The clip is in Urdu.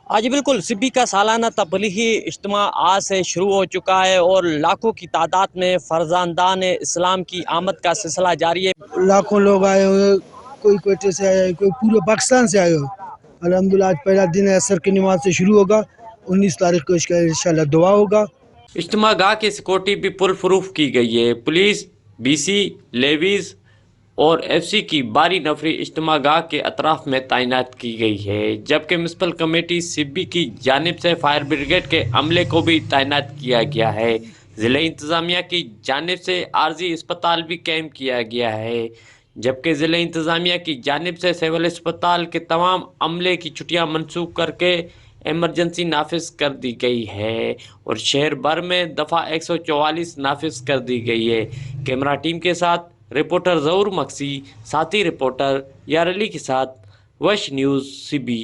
آج بالکل سبی کا سالانہ تبلیغی اجتماع آج سے شروع ہو چکا ہے اور لاکھوں کی تعداد میں فرزندان اسلام کی آمد کا سلسلہ جاری ہے۔ لاکھوں لوگ آئے ہوئے، کوئی کوئٹے سے آئے، کوئی پورے پاکستان سے آئے ہوئے۔ الحمدللہ آج پہلا دن ہے، عصر کی نماز سے شروع ہوگا، 19 تاریخ کو اس کا انشاءاللہ دعا ہوگا۔ اجتماع گاہ کی سیکورٹی بھی پرفروف کی گئی ہے۔ پولیس، بی سی، لیویز اور ایف سی کی باری نفری اجتماع گاہ کے اطراف میں تعینات کی گئی ہے، جبکہ میونسپل کمیٹی سبی کی جانب سے فائر بریگیڈ کے عملے کو بھی تعینات کیا گیا ہے۔ ضلع انتظامیہ کی جانب سے عارضی اسپتال بھی قائم کیا گیا ہے، جبکہ ضلع انتظامیہ کی جانب سے سول اسپتال کے تمام عملے کی چھٹیاں منسوخ کر کے ایمرجنسی نافذ کر دی گئی ہے اور شہر بھر میں دفعہ 144 نافذ کر دی گئی ہے۔ کیمرہ ٹیم کے ساتھ رپورٹر ظہور مکسی، ساتھی رپورٹر یار علی کے ساتھ وش نیوز سبی۔